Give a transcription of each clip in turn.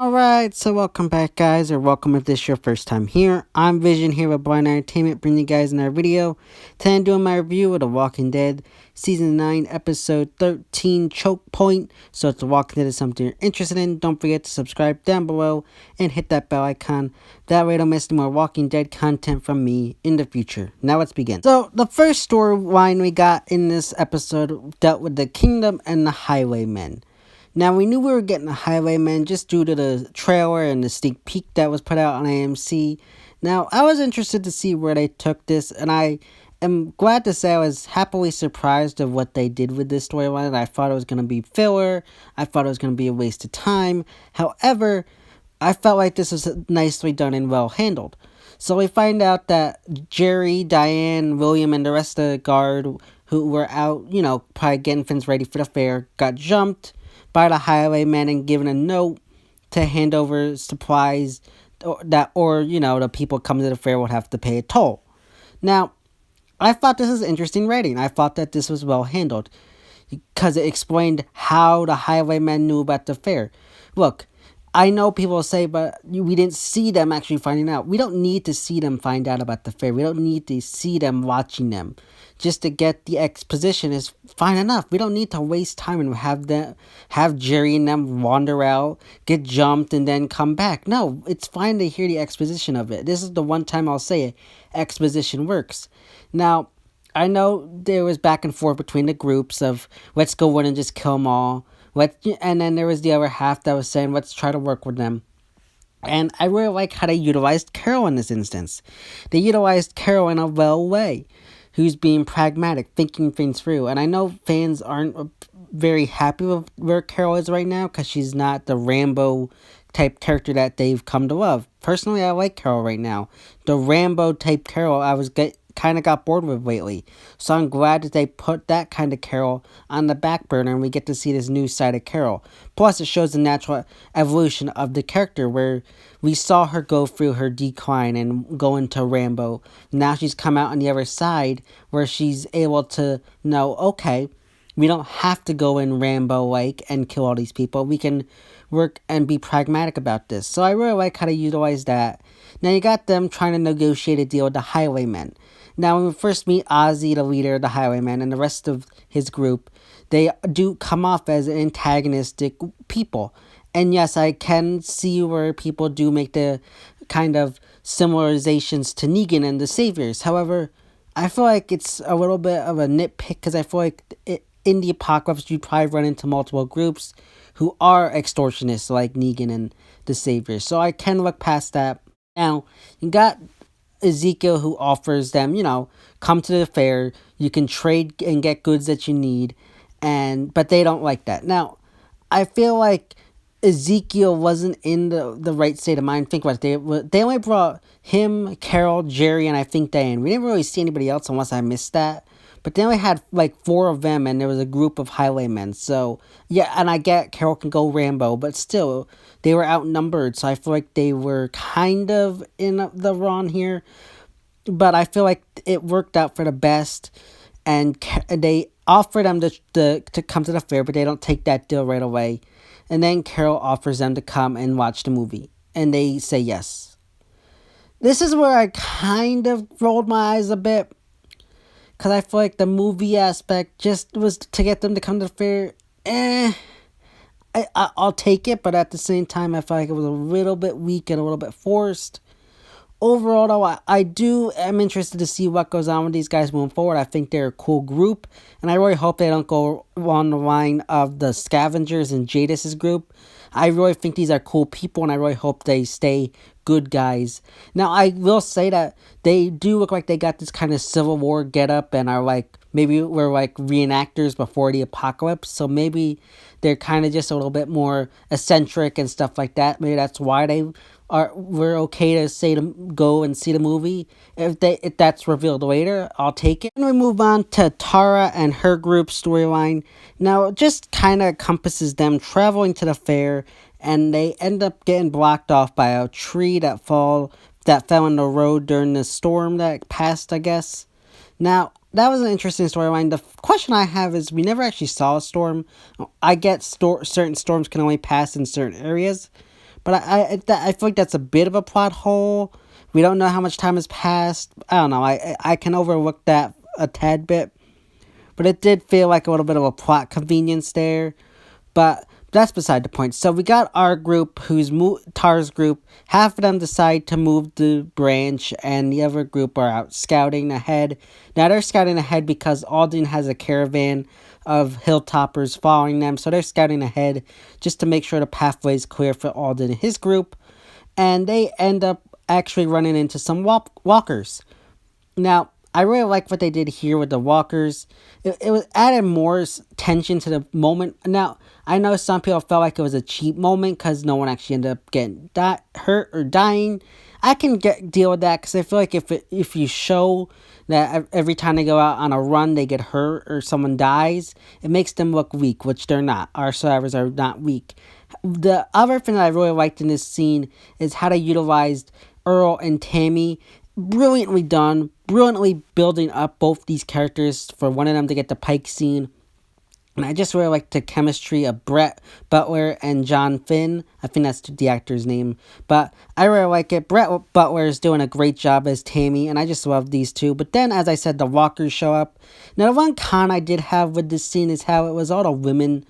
Alright, so welcome back guys, or welcome if this is your first time here. I'm Vision here with Blind Entertainment, bringing you guys another video. Today I'm doing my review of The Walking Dead, Season 9, Episode 13, Chokepoint. So if The Walking Dead is something you're interested in, don't forget to subscribe down below and hit that bell icon. That way you don't miss any more Walking Dead content from me in the future. Now let's begin. So the first storyline we got in this episode dealt with the Kingdom and the Highwaymen. Now, we knew we were getting a Highwayman just due to the trailer and the sneak peek that was put out on AMC. Now, I was interested to see where they took this, and I am glad to say I was happily surprised of what they did with this storyline. I thought it was going to be filler. I thought it was going to be a waste of time. However, I felt like this was nicely done and well handled. So we find out that Jerry, Diane, William, and the rest of the guard who were out, probably getting things ready for the fair, got jumped by the highwayman and given a note to hand over supplies or the people coming to the fair would have to pay a toll. Now, I thought this was interesting writing. I thought that this was well handled because it explained how the highwaymen knew about the fair. Look, I know people say, but we didn't see them actually finding out. We don't need to see them find out about the fair. We don't need to see them watching them. Just to get the exposition is fine enough. We don't need to waste time and have Jerry and them wander out, get jumped, and then come back. No, it's fine to hear the exposition of it. This is the one time I'll say it. Exposition works. Now, I know there was back and forth between the groups of let's go in and just kill them all. And then there was the other half that was saying let's try to work with them. And I really like how they utilized Carol in this instance. They utilized Carol in a well way, who's being pragmatic, thinking things through. And I know fans aren't very happy with where Carol is right now because she's not the Rambo type character that they've come to love. Personally, I like Carol right now. The Rambo type Carol kind of got bored with lately. So I'm glad that they put that kind of Carol on the back burner and we get to see this new side of Carol. Plus, it shows the natural evolution of the character where we saw her go through her decline and go into Rambo. Now she's come out on the other side where she's able to know, okay, we don't have to go in Rambo-like and kill all these people. We can work and be pragmatic about this. So I really like how to utilize that. Now you got them trying to negotiate a deal with the Highwaymen. Now when we first meet Ozzy, the leader of the Highwaymen, and the rest of his group, they do come off as antagonistic people. And yes, I can see where people do make the kind of similarizations to Negan and the Saviors. However, I feel like it's a little bit of a nitpick because I feel like in the apocalypse, you probably run into multiple groups who are extortionists like Negan and the Saviors. So I can look past that. Now, you got Ezekiel who offers them, come to the fair. You can trade and get goods that you need. But they don't like that. Now, I feel like Ezekiel wasn't in the right state of mind. Think about it. They only brought him, Carol, Jerry, and I think Diane. We didn't really see anybody else unless I missed that. But they only had like 4 of them, and there was a group of highwaymen. So, yeah, and I get Carol can go Rambo, but still, they were outnumbered. So I feel like they were kind of in the wrong here. But I feel like it worked out for the best. And they offer them to come to the fair, but they don't take that deal right away. And then Carol offers them to come and watch the movie. And they say yes. This is where I kind of rolled my eyes a bit. Because I feel like the movie aspect just was to get them to come to the fair. I'll take it, but at the same time, I feel like it was a little bit weak and a little bit forced. Overall, though, am interested to see what goes on with these guys moving forward. I think they're a cool group, and I really hope they don't go on the line of the Scavengers and Jadis' group. I really think these are cool people, and I really hope they stay good guys. Now, I will say that they do look like they got this kind of Civil War getup and are like, maybe we're like reenactors before the apocalypse, so maybe they're kind of just a little bit more eccentric and stuff like that. Maybe that's why we're okay to say to go and see the movie. If that's revealed later, I'll take it. And we move on to Tara and her group storyline. Now, it just kind of encompasses them traveling to the fair, and they end up getting blocked off by a tree that fell in the road during the storm that passed, I guess. Now, that was an interesting storyline. The question I have is, we never actually saw a storm. I get certain storms can only pass in certain areas, But I feel like that's a bit of a plot hole. We don't know how much time has passed. I don't know. I can overlook that a tad bit. But it did feel like a little bit of a plot convenience there. But that's beside the point. So we got our group, Tar's group. Half of them decide to move the branch, and the other group are out scouting ahead. Now they're scouting ahead because Alden has a caravan of hilltoppers following them. So they're scouting ahead just to make sure the pathway is clear for Alden and his group. And they end up actually running into some walkers. Now, I really like what they did here with the walkers. It was added more tension to the moment. Now, I know some people felt like it was a cheap moment because no one actually ended up getting hurt or dying. I can deal with that because I feel like if you show that every time they go out on a run they get hurt or someone dies, it makes them look weak, which they're not. Our survivors are not weak. The other thing that I really liked in this scene is how they utilized Earl and Tammy. Brilliantly done, brilliantly building up both these characters for one of them to get the Pike scene. And I just really like the chemistry of Brett Butler and John Finn. I think that's the actor's name. But I really like it. Brett Butler is doing a great job as Tammy, and I just love these two. But then, as I said, the walkers show up. Now, the one con I did have with this scene is how it was all the women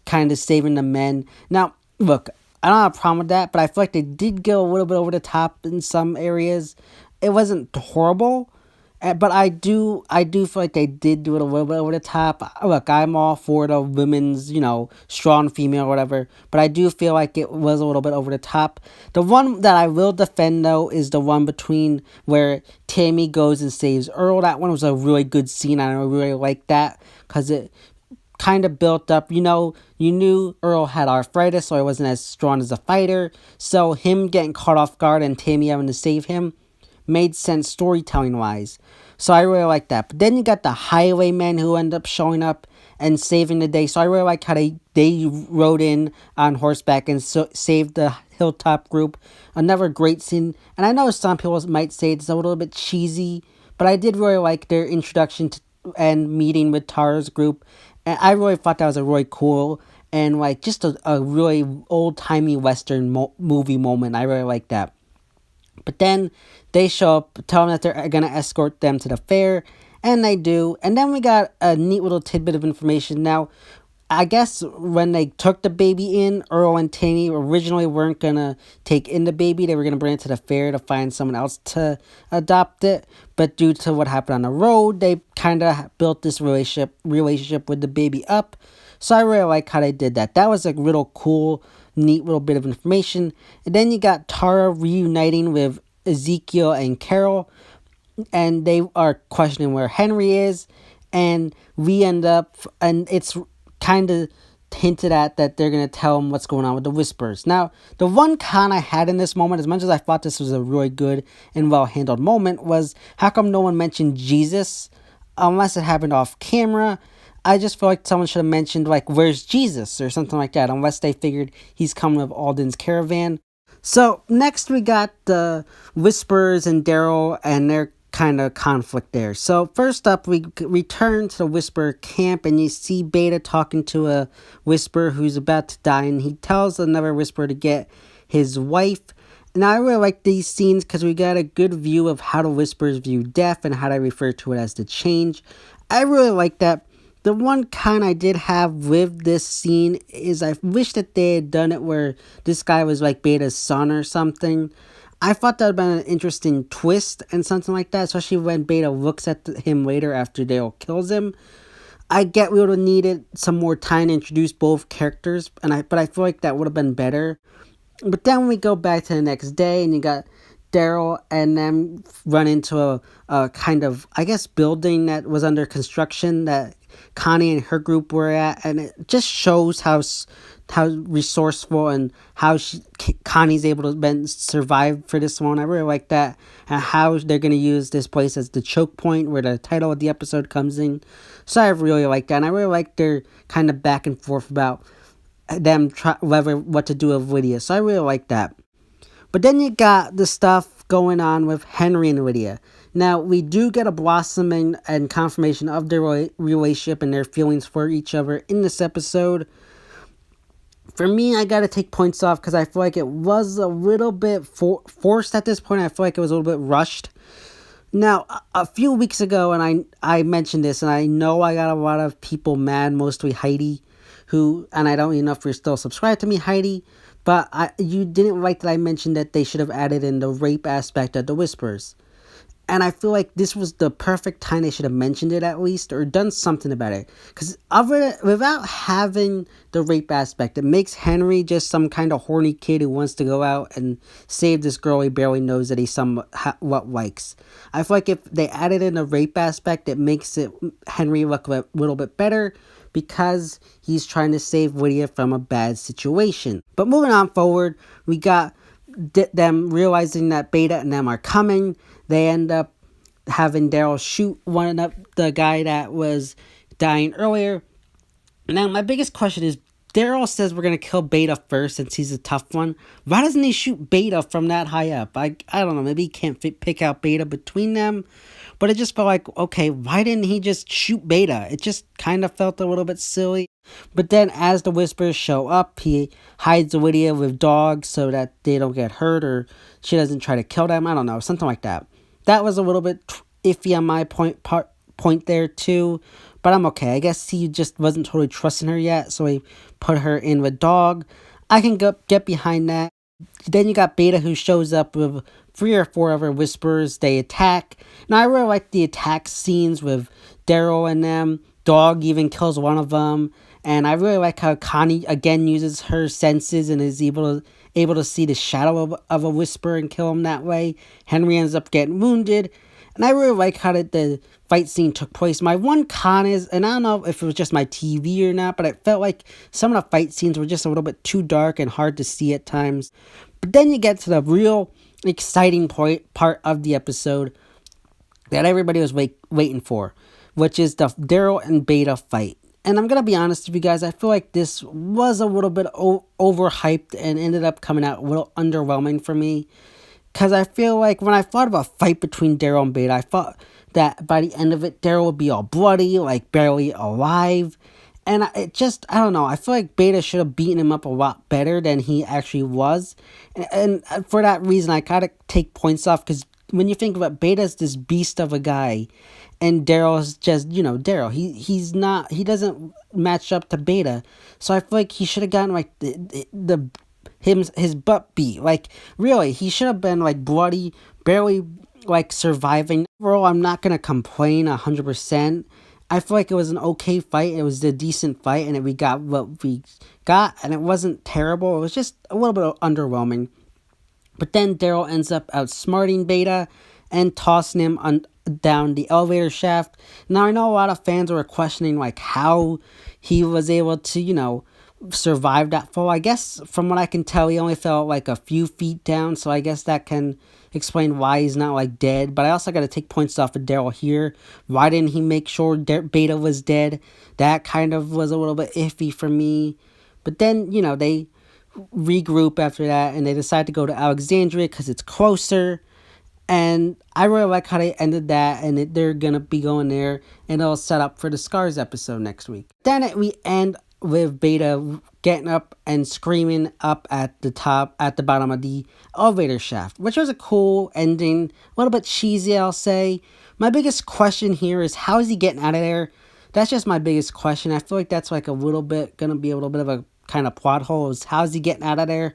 kind of saving the men. Now, look, I don't have a problem with that, but I feel like they did go a little bit over the top in some areas. It wasn't horrible, but I do feel like they did do it a little bit over the top. Look, I'm all for the women's, strong female or whatever, but I do feel like it was a little bit over the top. The one that I will defend, though, is the one between where Tammy goes and saves Earl. That one was a really good scene. I really like that because it kind of built up. You knew Earl had arthritis, so he wasn't as strong as a fighter. So him getting caught off guard and Tammy having to save him made sense storytelling wise. So I really like that. But then you got the highwaymen who end up showing up and saving the day. So I really like how they rode in on horseback and saved the hilltop group. Another great scene. And I know some people might say it's a little bit cheesy, but I did really like their introduction to and meeting with Tara's group. And I really thought that was a really cool and just a really old-timey Western movie moment. I really like that. But then they show up, tell them that they're going to escort them to the fair, and they do. And then we got a neat little tidbit of information. Now, I guess when they took the baby in, Earl and Tammy originally weren't going to take in the baby. They were going to bring it to the fair to find someone else to adopt it. But due to what happened on the road, they kind of built this relationship with the baby up. So I really like how they did that. That was a real cool, neat little bit of information. And then you got Tara reuniting with Ezekiel and Carol, and they are questioning where Henry is, and we end up, and it's kind of hinted at that they're going to tell him what's going on with the Whispers. Now, the one con I had in this moment, as much as I thought this was a really good and well-handled moment, was how come no one mentioned Jesus, unless it happened off camera. I just feel like someone should have mentioned, where's Jesus, or something like that, unless they figured he's coming with Alden's caravan. So, next we got the Whispers and Daryl and their kind of conflict there. So, first up, we return to the Whisper camp, and you see Beta talking to a Whisper who's about to die, and he tells another Whisper to get his wife. Now, I really like these scenes because we got a good view of how the Whispers view death and how they refer to it as the change. I really like that. The one con I did have with this scene is I wish that they had done it where this guy was like Beta's son or something. I thought that would have been an interesting twist and something like that, especially when Beta looks at him later after Dale kills him. I get we would have needed some more time to introduce both characters, but I feel like that would have been better. But then we go back to the next day, and you got Daryl and them run into a kind of, I guess, building that was under construction that Connie and her group were at, and it just shows how resourceful and how Connie's able to survive for this one. I really like that, and how they're going to use this place as the choke point where the title of the episode comes in. So I really like that, and I really like their kind of back and forth about them what to do with Lydia. So I really like that. But then you got the stuff going on with Henry and Lydia. Now, we do get a blossoming and confirmation of their relationship and their feelings for each other in this episode. For me, I gotta take points off because I feel like it was a little bit forced at this point. I feel like it was a little bit rushed. Now, a few weeks ago, and I mentioned this, and I know I got a lot of people mad, mostly Heidi, and I don't even know if you're still subscribed to me, Heidi, but you didn't like that I mentioned that they should have added in the rape aspect of the Whispers. And I feel like this was the perfect time they should have mentioned it at least, or done something about it. Because without having the rape aspect, it makes Henry just some kind of horny kid who wants to go out and save this girl he barely knows that he somewhat likes. I feel like if they added in the rape aspect, it makes Henry look a little bit better, because he's trying to save Lydia from a bad situation. But moving on forward, we got them realizing that Beta and them are coming. They end up having Daryl shoot the guy that was dying earlier. Now, my biggest question is, Daryl says we're going to kill Beta first since he's a tough one. Why doesn't he shoot Beta from that high up? I don't know. Maybe he can't pick out Beta between them. But it just felt like, okay, why didn't he just shoot Beta? It just kind of felt a little bit silly. But then as the Whispers show up, he hides Lydia with dogs so that they don't get hurt or she doesn't try to kill them. I don't know, something like that. That was a little bit iffy on my point there too. But I'm okay. I guess he just wasn't totally trusting her yet, so he put her in with dog. I can get behind that. Then you got Beta, who shows up with 3 or 4 other Whispers. They attack. Now, I really like the attack scenes with Daryl and them. Dog even kills one of them. And I really like how Connie, again, uses her senses and is able to see the shadow of a Whisper and kill him that way. Henry ends up getting wounded. And I really like how the fight scene took place. My one con is, and I don't know if it was just my TV or not, but it felt like some of the fight scenes were just a little bit too dark and hard to see at times. But then you get to the real exciting part of the episode that everybody was waiting for, which is the Daryl and Beta fight. And I'm going to be honest with you guys, I feel like this was a little bit overhyped and ended up coming out a little underwhelming for me. Because I feel like when I thought of a fight between Daryl and Beta, I thought that by the end of it, Daryl would be all bloody, like barely alive. And I don't know, I feel like Beta should have beaten him up a lot better than he actually was. And for that reason, I gotta take points off, because when you think about it, Beta's this beast of a guy, and Daryl's just, Daryl, he doesn't match up to Beta. So I feel like he should have gotten, like, his butt beat. Like, really, he should have been, like, bloody, barely, like, surviving. Overall, I'm not gonna complain 100%. I feel like it was an okay fight. It was a decent fight, and we got what we got, and it wasn't terrible. It was just a little bit underwhelming. But then Daryl ends up outsmarting Beta and tossing him down the elevator shaft. Now, I know a lot of fans were questioning, like, how he was able to, survive that fall. I guess from what I can tell, he only fell like a few feet down, so I guess that can explain why he's not, like, dead. But I also got to take points off of Daryl here. Why didn't he make sure Beta was dead? That kind of was a little bit iffy for me. But then, they regroup after that, and they decide to go to Alexandria because it's closer. And I really like how they ended that, and they're going to be going there, and it'll set up for the Scars episode next week. Then we end with Beta getting up and screaming up at the bottom of the elevator shaft, which was a cool ending, a little bit cheesy, I'll say. My biggest question here is, how is he getting out of there? That's just my biggest question. I feel like that's like a little bit, gonna be a little bit of a kind of plot hole, is how is he getting out of there?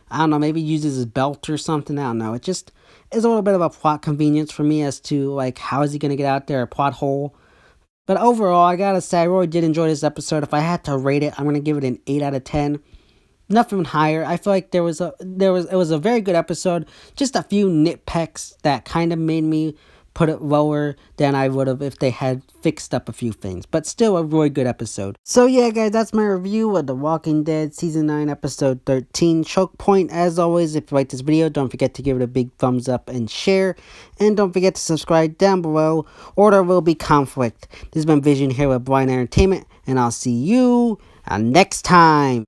I don't know, maybe he uses his belt or something, I don't know. It just is a little bit of a plot convenience for me as to, like, how is he gonna get out there, a plot hole. But overall, I gotta say, I really did enjoy this episode. If I had to rate it, I'm gonna give it an 8 out of 10. Nothing higher. I feel like it was a very good episode. Just a few nitpicks that kind of made me put it lower than I would have if they had fixed up a few things. But still a really good episode. So yeah, guys, that's my review of The Walking Dead Season 9, Episode 13, Chokepoint. As always, if you like this video, don't forget to give it a big thumbs up and share. And don't forget to subscribe down below, or there will be conflict. This has been Vision here with Blind Entertainment, and I'll see you next time.